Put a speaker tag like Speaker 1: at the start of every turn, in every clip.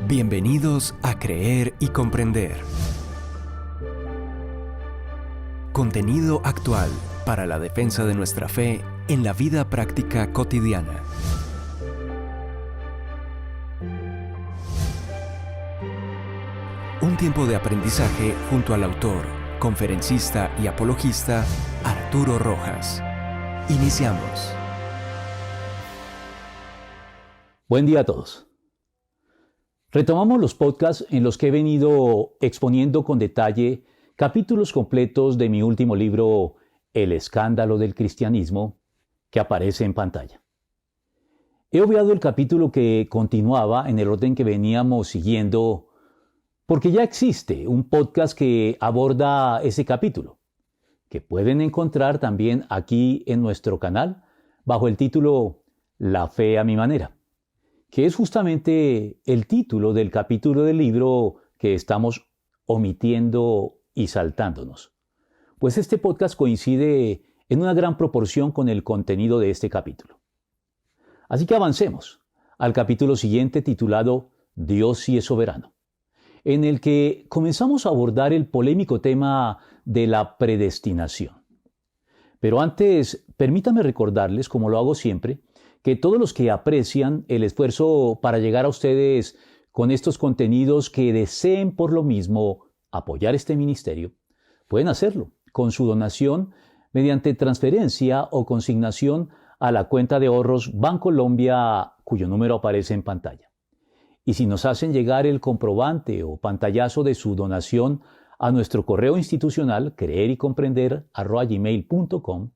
Speaker 1: Bienvenidos a Creer y Comprender. Contenido actual para la defensa de nuestra fe en la vida práctica cotidiana. Un tiempo de aprendizaje junto al autor, conferencista y apologista Arturo Rojas. Iniciamos.
Speaker 2: Buen día a todos. Retomamos los podcasts en los que he venido exponiendo con detalle capítulos completos de mi último libro, El escándalo del cristianismo, que aparece en pantalla. He obviado el capítulo que continuaba en el orden que veníamos siguiendo, porque ya existe un podcast que aborda ese capítulo, que pueden encontrar también aquí en nuestro canal, bajo el título La fe a mi manera, que es justamente el título del capítulo del libro que estamos omitiendo y saltándonos. Pues este podcast coincide en una gran proporción con el contenido de este capítulo. Así que avancemos al capítulo siguiente titulado Dios sí es soberano, en el que comenzamos a abordar el polémico tema de la predestinación. Pero antes, permítame recordarles, como lo hago siempre, que todos los que aprecian el esfuerzo para llegar a ustedes con estos contenidos que deseen por lo mismo apoyar este ministerio, pueden hacerlo con su donación mediante transferencia o consignación a la cuenta de ahorros Bancolombia, cuyo número aparece en pantalla. Y si nos hacen llegar el comprobante o pantallazo de su donación a nuestro correo institucional creerycomprender@gmail.com,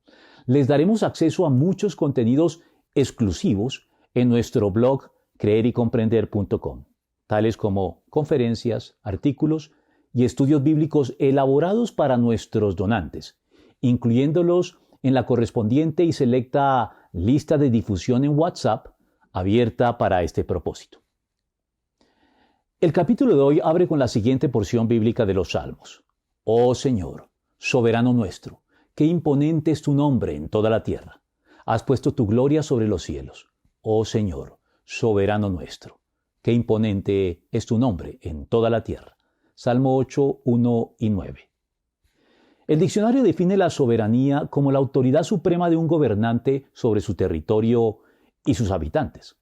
Speaker 2: les daremos acceso a muchos contenidos exclusivos en nuestro blog creerycomprender.com, tales como conferencias, artículos y estudios bíblicos elaborados para nuestros donantes, incluyéndolos en la correspondiente y selecta lista de difusión en WhatsApp abierta para este propósito. El capítulo de hoy abre con la siguiente porción bíblica de los Salmos. Oh Señor, soberano nuestro, qué imponente es tu nombre en toda la tierra. Has puesto tu gloria sobre los cielos. Oh Señor, soberano nuestro, qué imponente es tu nombre en toda la tierra. Salmo 8, 1 y 9. El diccionario define la soberanía como la autoridad suprema de un gobernante sobre su territorio y sus habitantes.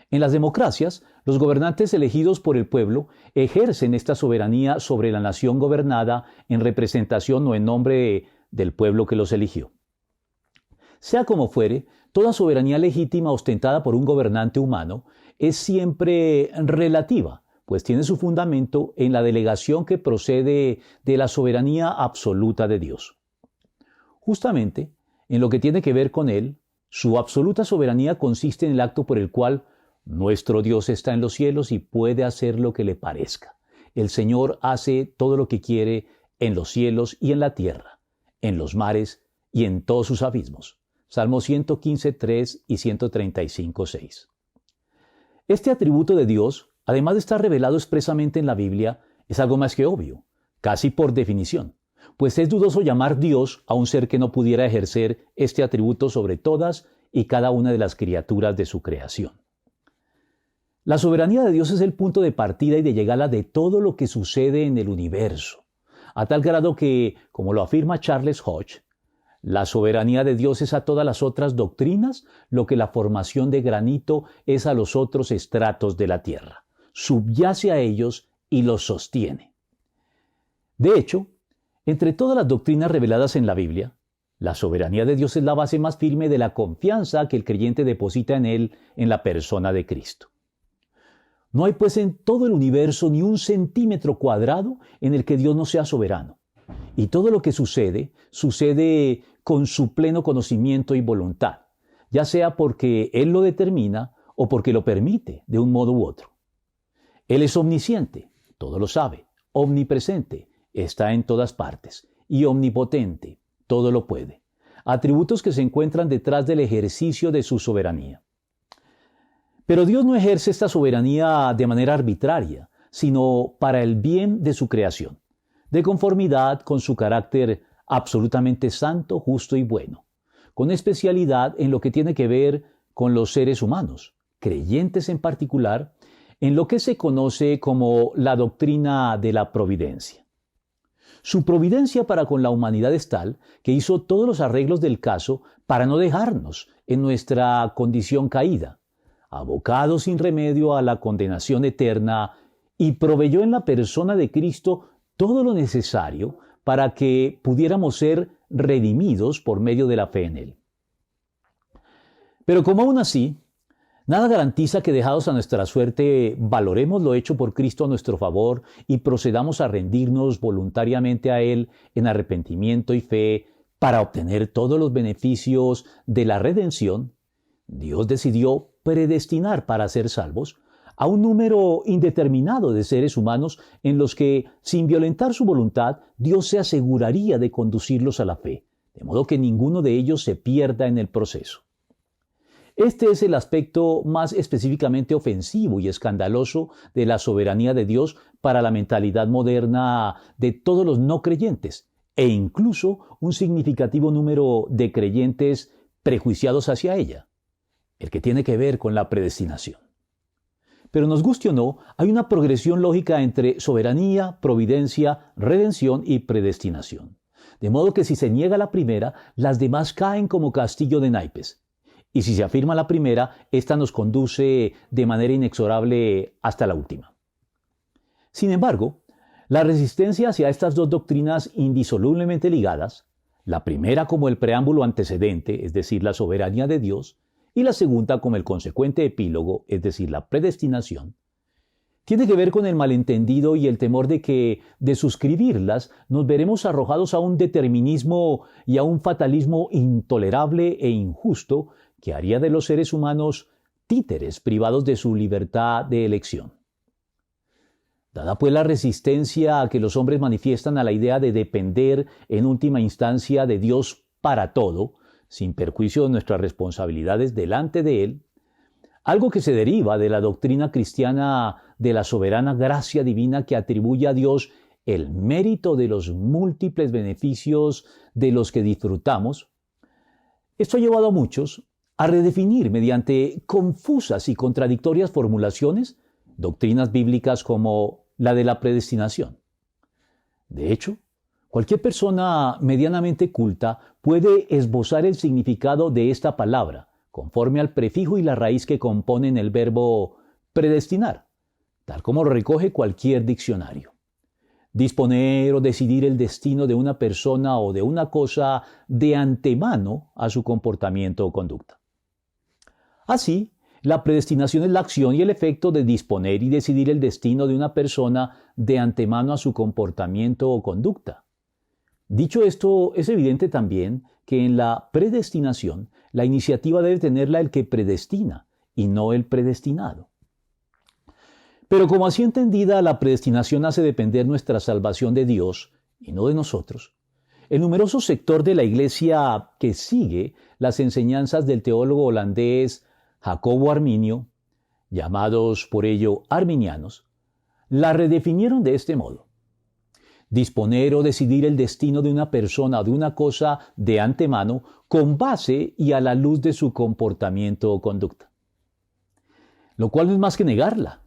Speaker 2: En las democracias, los gobernantes elegidos por el pueblo ejercen esta soberanía sobre la nación gobernada en representación o en nombre del pueblo que los eligió. Sea como fuere, toda soberanía legítima ostentada por un gobernante humano es siempre relativa, pues tiene su fundamento en la delegación que procede de la soberanía absoluta de Dios. Justamente, en lo que tiene que ver con Él, su absoluta soberanía consiste en el acto por el cual nuestro Dios está en los cielos y puede hacer lo que le parezca. El Señor hace todo lo que quiere en los cielos y en la tierra, en los mares y en todos sus abismos. Salmo 115, 3 y 135, 6. Este atributo de Dios, además de estar revelado expresamente en la Biblia, es algo más que obvio, casi por definición, pues es dudoso llamar Dios a un ser que no pudiera ejercer este atributo sobre todas y cada una de las criaturas de su creación. La soberanía de Dios es el punto de partida y de llegada de todo lo que sucede en el universo, a tal grado que, como lo afirma Charles Hodge, la soberanía de Dios es a todas las otras doctrinas lo que la formación de granito es a los otros estratos de la tierra. Subyace a ellos y los sostiene. De hecho, entre todas las doctrinas reveladas en la Biblia, la soberanía de Dios es la base más firme de la confianza que el creyente deposita en Él en la persona de Cristo. No hay pues en todo el universo ni un centímetro cuadrado en el que Dios no sea soberano. Y todo lo que sucede, sucede con su pleno conocimiento y voluntad, ya sea porque Él lo determina o porque lo permite de un modo u otro. Él es omnisciente, todo lo sabe, omnipresente, está en todas partes, y omnipotente, todo lo puede. Atributos que se encuentran detrás del ejercicio de su soberanía. Pero Dios no ejerce esta soberanía de manera arbitraria, sino para el bien de su creación, de conformidad con su carácter absolutamente santo, justo y bueno, con especialidad en lo que tiene que ver con los seres humanos, creyentes en particular, en lo que se conoce como la doctrina de la providencia. Su providencia para con la humanidad es tal que hizo todos los arreglos del caso para no dejarnos en nuestra condición caída, abocados sin remedio a la condenación eterna, y proveyó en la persona de Cristo todo lo necesario para que pudiéramos ser redimidos por medio de la fe en Él. Pero como aún así, nada garantiza que dejados a nuestra suerte valoremos lo hecho por Cristo a nuestro favor y procedamos a rendirnos voluntariamente a Él en arrepentimiento y fe para obtener todos los beneficios de la redención. Dios decidió predestinar para ser salvos a un número indeterminado de seres humanos en los que, sin violentar su voluntad, Dios se aseguraría de conducirlos a la fe, de modo que ninguno de ellos se pierda en el proceso. Este es el aspecto más específicamente ofensivo y escandaloso de la soberanía de Dios para la mentalidad moderna de todos los no creyentes, e incluso un significativo número de creyentes prejuiciados hacia ella, el que tiene que ver con la predestinación. Pero nos guste o no, hay una progresión lógica entre soberanía, providencia, redención y predestinación. De modo que si se niega la primera, las demás caen como castillo de naipes. Y si se afirma la primera, esta nos conduce de manera inexorable hasta la última. Sin embargo, la resistencia hacia estas dos doctrinas indisolublemente ligadas, la primera como el preámbulo antecedente, es decir, la soberanía de Dios, y la segunda como el consecuente epílogo, es decir, la predestinación, tiene que ver con el malentendido y el temor de que, de suscribirlas, nos veremos arrojados a un determinismo y a un fatalismo intolerable e injusto que haría de los seres humanos títeres privados de su libertad de elección. Dada pues la resistencia a que los hombres manifiestan a la idea de depender en última instancia de Dios para todo, sin perjuicio de nuestras responsabilidades delante de Él, algo que se deriva de la doctrina cristiana de la soberana gracia divina que atribuye a Dios el mérito de los múltiples beneficios de los que disfrutamos, esto ha llevado a muchos a redefinir mediante confusas y contradictorias formulaciones doctrinas bíblicas como la de la predestinación. De hecho, cualquier persona medianamente culta puede esbozar el significado de esta palabra, conforme al prefijo y la raíz que componen el verbo predestinar, tal como lo recoge cualquier diccionario. Disponer o decidir el destino de una persona o de una cosa de antemano a su comportamiento o conducta. Así, la predestinación es la acción y el efecto de disponer y decidir el destino de una persona de antemano a su comportamiento o conducta. Dicho esto, es evidente también que en la predestinación la iniciativa debe tenerla el que predestina y no el predestinado. Pero como así entendida, la predestinación hace depender nuestra salvación de Dios y no de nosotros, el numeroso sector de la Iglesia que sigue las enseñanzas del teólogo holandés Jacobo Arminio, llamados por ello arminianos, la redefinieron de este modo: disponer o decidir el destino de una persona o de una cosa de antemano con base y a la luz de su comportamiento o conducta. Lo cual no es más que negarla,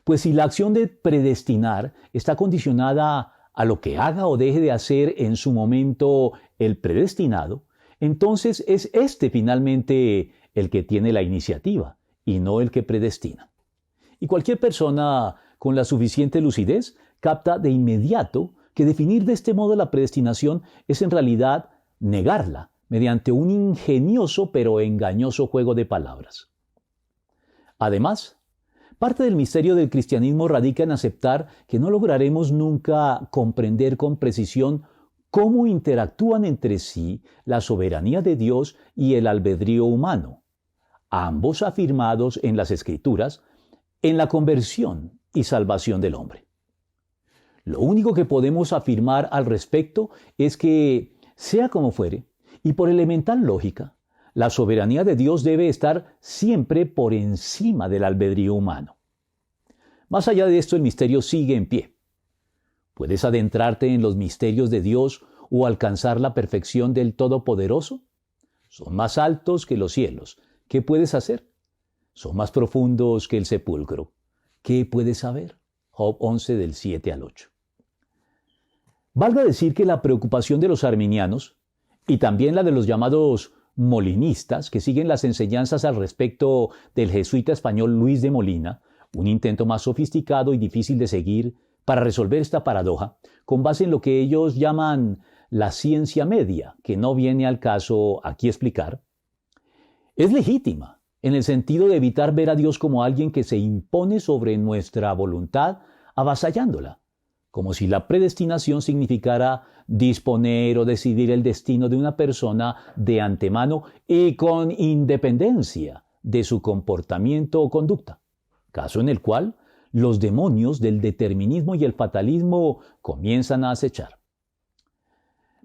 Speaker 2: pues si la acción de predestinar está condicionada a lo que haga o deje de hacer en su momento el predestinado, entonces es éste finalmente el que tiene la iniciativa y no el que predestina. Y cualquier persona con la suficiente lucidez capta de inmediato que definir de este modo la predestinación es en realidad negarla mediante un ingenioso pero engañoso juego de palabras. Además, parte del misterio del cristianismo radica en aceptar que no lograremos nunca comprender con precisión cómo interactúan entre sí la soberanía de Dios y el albedrío humano, ambos afirmados en las Escrituras, en la conversión y salvación del hombre. Lo único que podemos afirmar al respecto es que, sea como fuere, y por elemental lógica, la soberanía de Dios debe estar siempre por encima del albedrío humano. Más allá de esto, el misterio sigue en pie. ¿Puedes adentrarte en los misterios de Dios o alcanzar la perfección del Todopoderoso? Son más altos que los cielos. ¿Qué puedes hacer? Son más profundos que el sepulcro. ¿qué puedes saber? Job 11 del 7 al 8. Valga decir que la preocupación de los arminianos y también la de los llamados molinistas, que siguen las enseñanzas al respecto del jesuita español Luis de Molina, un intento más sofisticado y difícil de seguir para resolver esta paradoja, con base en lo que ellos llaman la ciencia media, que no viene al caso aquí explicar, es legítima, en el sentido de evitar ver a Dios como alguien que se impone sobre nuestra voluntad, avasallándola, como si la predestinación significara disponer o decidir el destino de una persona de antemano y con independencia de su comportamiento o conducta, caso en el cual los demonios del determinismo y el fatalismo comienzan a acechar.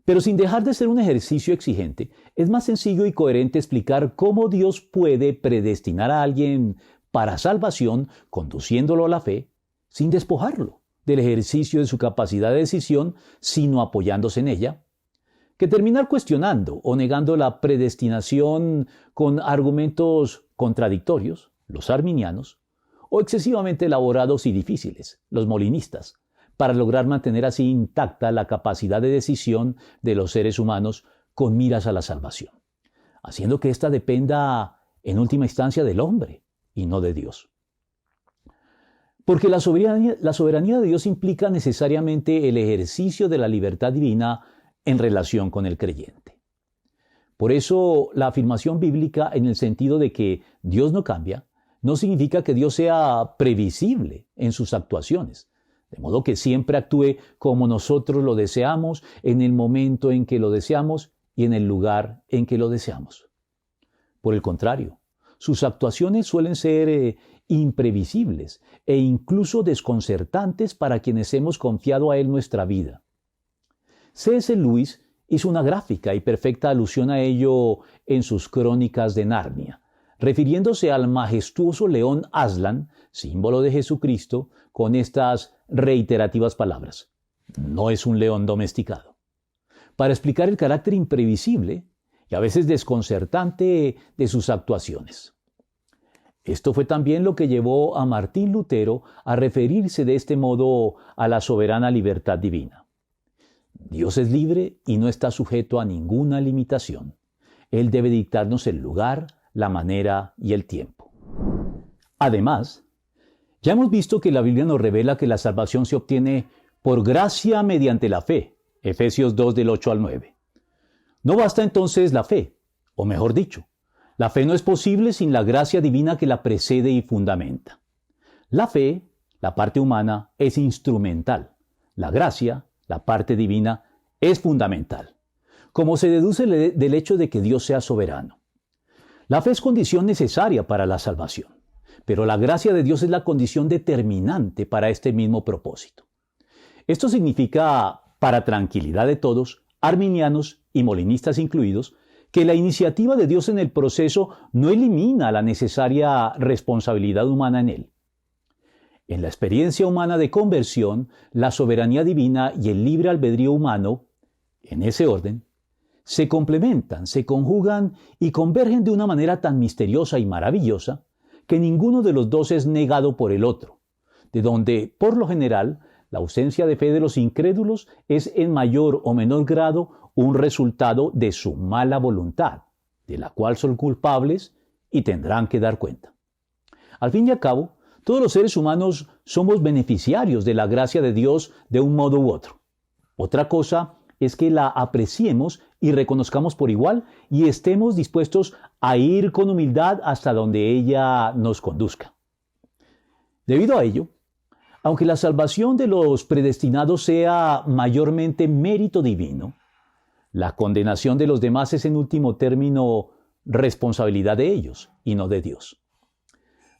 Speaker 2: Pero sin dejar de ser un ejercicio exigente, es más sencillo y coherente explicar cómo Dios puede predestinar a alguien para salvación conduciéndolo a la fe sin despojarlo del ejercicio de su capacidad de decisión, sino apoyándose en ella, que terminar cuestionando o negando la predestinación con argumentos contradictorios, los arminianos, o excesivamente elaborados y difíciles, los molinistas, para lograr mantener así intacta la capacidad de decisión de los seres humanos con miras a la salvación, haciendo que ésta dependa en última instancia del hombre y no de Dios. Porque la soberanía de Dios implica necesariamente el ejercicio de la libertad divina en relación con el creyente. Por eso la afirmación bíblica en el sentido de que Dios no cambia, no significa que Dios sea previsible en sus actuaciones, de modo que siempre actúe como nosotros lo deseamos, en el momento en que lo deseamos y en el lugar en que lo deseamos. Por el contrario, sus actuaciones suelen ser imprevisibles e incluso desconcertantes para quienes hemos confiado a Él nuestra vida. C.S. Lewis hizo una gráfica y perfecta alusión a ello en sus Crónicas de Narnia, refiriéndose al majestuoso león Aslan, símbolo de Jesucristo, con estas reiterativas palabras: no es un león domesticado, para explicar el carácter imprevisible y a veces desconcertante de sus actuaciones. Esto fue también lo que llevó a Martín Lutero a referirse de este modo a la soberana libertad divina. Dios es libre y no está sujeto a ninguna limitación. Él debe dictarnos el lugar, la manera y el tiempo. Además, ya hemos visto que la Biblia nos revela que la salvación se obtiene por gracia mediante la fe, Efesios 2 del 8 al 9. No basta entonces la fe, o mejor dicho, la fe no es posible sin la gracia divina que la precede y fundamenta. La fe, la parte humana, es instrumental. La gracia, la parte divina, es fundamental, como se deduce del hecho de que Dios sea soberano. La fe es condición necesaria para la salvación, pero la gracia de Dios es la condición determinante para este mismo propósito. Esto significa, para tranquilidad de todos, arminianos y molinistas incluidos, que la iniciativa de Dios en el proceso no elimina la necesaria responsabilidad humana en él. En la experiencia humana de conversión, la soberanía divina y el libre albedrío humano, en ese orden, se complementan, se conjugan y convergen de una manera tan misteriosa y maravillosa que ninguno de los dos es negado por el otro, de donde, por lo general, la ausencia de fe de los incrédulos es en mayor o menor grado un resultado de su mala voluntad, de la cual son culpables y tendrán que dar cuenta. Al fin y al cabo, todos los seres humanos somos beneficiarios de la gracia de Dios de un modo u otro. Otra cosa es que la apreciemos y reconozcamos por igual y estemos dispuestos a ir con humildad hasta donde ella nos conduzca. Debido a ello, aunque la salvación de los predestinados sea mayormente mérito divino, la condenación de los demás es en último término responsabilidad de ellos y no de Dios.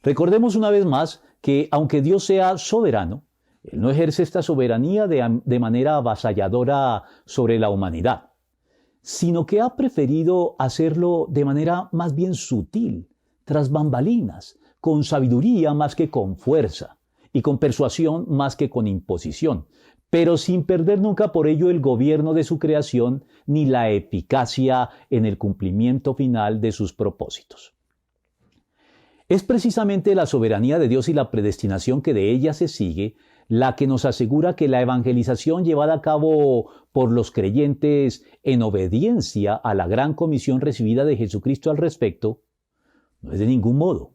Speaker 2: Recordemos una vez más que aunque Dios sea soberano, Él no ejerce esta soberanía de manera avasalladora sobre la humanidad, sino que ha preferido hacerlo de manera más bien sutil, tras bambalinas, con sabiduría más que con fuerza y con persuasión más que con imposición, pero sin perder nunca por ello el gobierno de su creación ni la eficacia en el cumplimiento final de sus propósitos. Es precisamente la soberanía de Dios y la predestinación que de ella se sigue la que nos asegura que la evangelización llevada a cabo por los creyentes en obediencia a la gran comisión recibida de Jesucristo al respecto no es de ningún modo,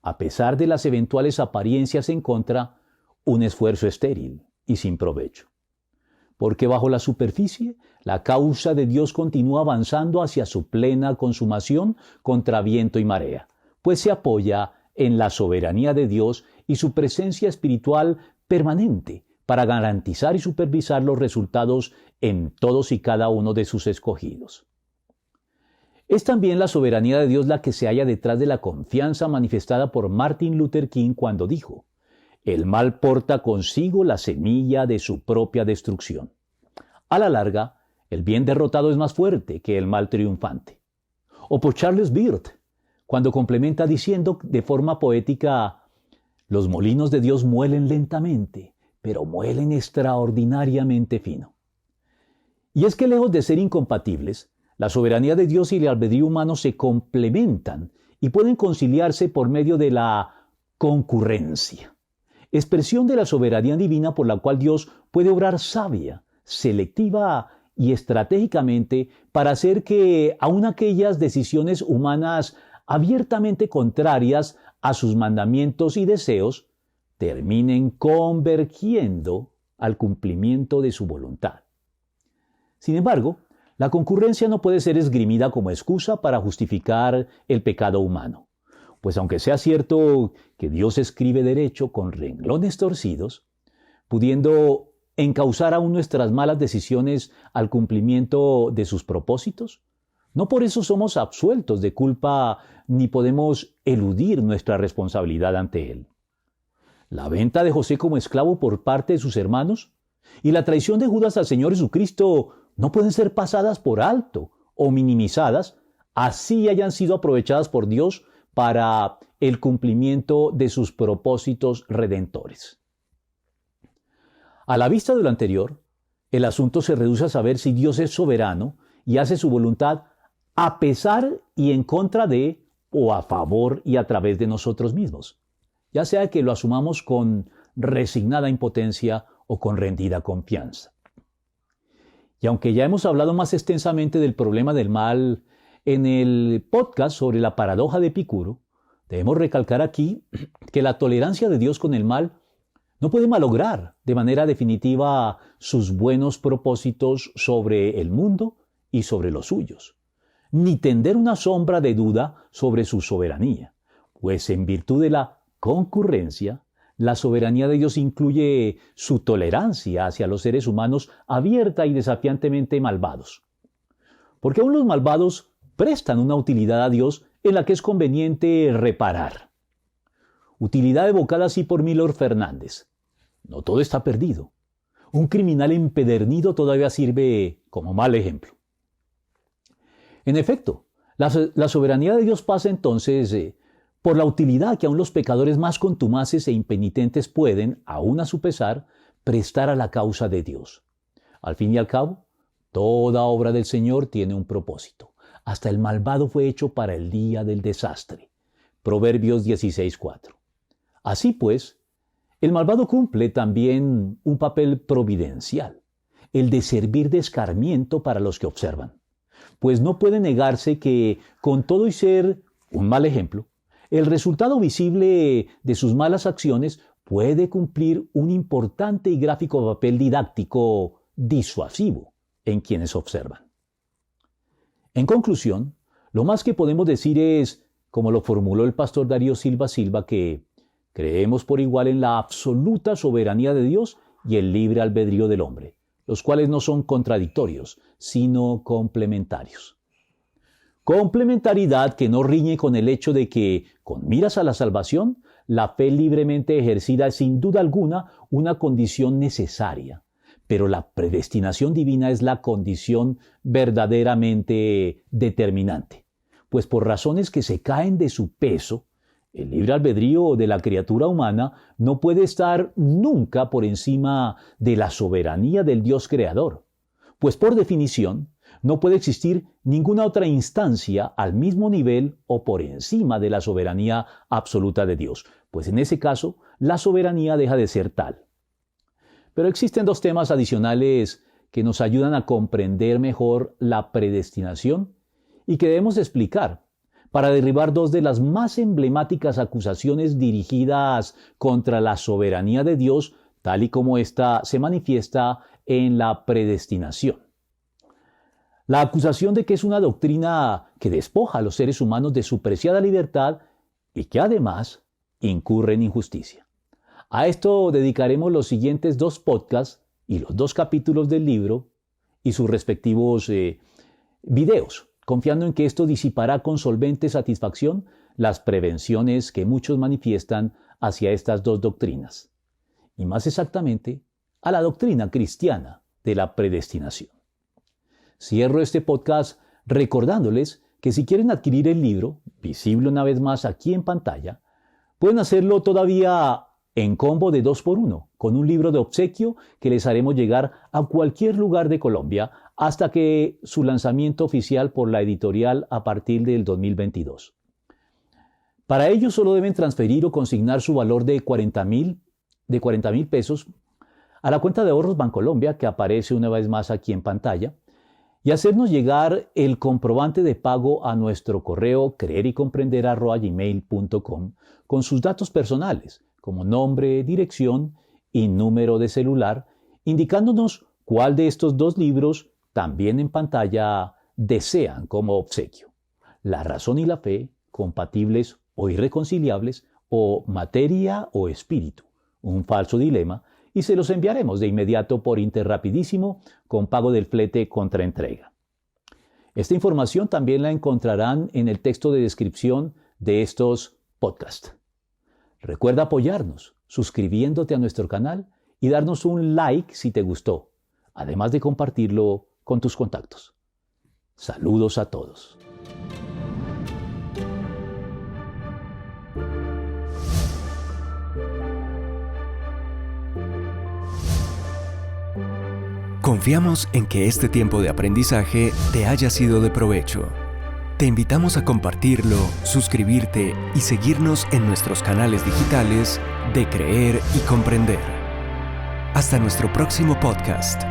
Speaker 2: a pesar de las eventuales apariencias en contra, un esfuerzo estéril y sin provecho. Porque bajo la superficie, la causa de Dios continúa avanzando hacia su plena consumación contra viento y marea, pues se apoya en la soberanía de Dios y su presencia espiritual permanente para garantizar y supervisar los resultados en todos y cada uno de sus escogidos. Es también la soberanía de Dios la que se halla detrás de la confianza manifestada por Martin Luther King cuando dijo: «El mal porta consigo la semilla de su propia destrucción. A la larga, el bien derrotado es más fuerte que el mal triunfante». O por Charles Beard, cuando complementa diciendo de forma poética: «Los molinos de Dios muelen lentamente, pero muelen extraordinariamente fino». Y es que lejos de ser incompatibles, la soberanía de Dios y el albedrío humano se complementan y pueden conciliarse por medio de la concurrencia, expresión de la soberanía divina por la cual Dios puede obrar sabia, selectiva y estratégicamente para hacer que aun aquellas decisiones humanas abiertamente contrarias a sus mandamientos y deseos terminen convergiendo al cumplimiento de su voluntad. Sin embargo, la concurrencia no puede ser esgrimida como excusa para justificar el pecado humano, pues aunque sea cierto que Dios escribe derecho con renglones torcidos, pudiendo encauzar aún nuestras malas decisiones al cumplimiento de sus propósitos, no por eso somos absueltos de culpa ni podemos eludir nuestra responsabilidad ante Él. La venta de José como esclavo por parte de sus hermanos y la traición de Judas al Señor Jesucristo no pueden ser pasadas por alto o minimizadas, así hayan sido aprovechadas por Dios para el cumplimiento de sus propósitos redentores. A la vista de lo anterior, el asunto se reduce a saber si Dios es soberano y hace su voluntad a pesar y en contra de, o a favor y a través de nosotros mismos, ya sea que lo asumamos con resignada impotencia o con rendida confianza. Y aunque ya hemos hablado más extensamente del problema del mal en el podcast sobre la paradoja de Epicuro, debemos recalcar aquí que la tolerancia de Dios con el mal no puede malograr de manera definitiva sus buenos propósitos sobre el mundo y sobre los suyos, ni tender una sombra de duda sobre su soberanía, pues en virtud de la concurrencia, la soberanía de Dios incluye su tolerancia hacia los seres humanos abierta y desafiantemente malvados. Porque aún los malvados prestan una utilidad a Dios en la que es conveniente reparar. Utilidad evocada así por Milor Fernández. No todo está perdido. Un criminal empedernido todavía sirve como mal ejemplo. En efecto, la soberanía de Dios pasa entonces por la utilidad que aún los pecadores más contumaces e impenitentes pueden, aún a su pesar, prestar a la causa de Dios. Al fin y al cabo, toda obra del Señor tiene un propósito. Hasta el malvado fue hecho para el día del desastre. Proverbios 16:4. Así pues, el malvado cumple también un papel providencial, el de servir de escarmiento para los que observan. Pues no puede negarse que, con todo y ser un mal ejemplo, el resultado visible de sus malas acciones puede cumplir un importante y gráfico papel didáctico disuasivo en quienes observan. En conclusión, lo más que podemos decir es, como lo formuló el pastor Darío Silva Silva, que creemos por igual en la absoluta soberanía de Dios y el libre albedrío del hombre, los cuales no son contradictorios, sino complementarios. Complementariedad que no riñe con el hecho de que, con miras a la salvación, la fe libremente ejercida es sin duda alguna una condición necesaria, pero la predestinación divina es la condición verdaderamente determinante, pues por razones que se caen de su peso, el libre albedrío de la criatura humana no puede estar nunca por encima de la soberanía del Dios creador, pues por definición, no puede existir ninguna otra instancia al mismo nivel o por encima de la soberanía absoluta de Dios, pues en ese caso la soberanía deja de ser tal. Pero existen dos temas adicionales que nos ayudan a comprender mejor la predestinación y que debemos explicar para derribar dos de las más emblemáticas acusaciones dirigidas contra la soberanía de Dios, tal y como ésta se manifiesta en la predestinación. La acusación de que es una doctrina que despoja a los seres humanos de su preciada libertad y que además incurre en injusticia. A esto dedicaremos los siguientes 2 podcasts y los 2 capítulos del libro y sus respectivos videos, confiando en que esto disipará con solvente satisfacción las prevenciones que muchos manifiestan hacia estas 2 doctrinas, y más exactamente a la doctrina cristiana de la predestinación. Cierro este podcast recordándoles que si quieren adquirir el libro, visible una vez más aquí en pantalla, pueden hacerlo todavía en combo de 2x1, con un libro de obsequio que les haremos llegar a cualquier lugar de Colombia hasta que su lanzamiento oficial por la editorial a partir del 2022. Para ello solo deben transferir o consignar su valor de 40,000 pesos a la cuenta de ahorros Bancolombia que aparece una vez más aquí en pantalla y hacernos llegar el comprobante de pago a nuestro correo creerycomprender@gmail.com con sus datos personales como nombre, dirección y número de celular, indicándonos cuál de estos 2 libros, también en pantalla, desean como obsequio: La razón y la fe, compatibles o irreconciliables, o Materia o espíritu, un falso dilema, y se los enviaremos de inmediato por Interrapidísimo con pago del flete contra entrega. Esta información también la encontrarán en el texto de descripción de estos podcasts. Recuerda apoyarnos suscribiéndote a nuestro canal y darnos un like si te gustó, además de compartirlo con tus contactos. Saludos a todos.
Speaker 1: Confiamos en que este tiempo de aprendizaje te haya sido de provecho. Te invitamos a compartirlo, suscribirte y seguirnos en nuestros canales digitales de Creer y Comprender. Hasta nuestro próximo podcast.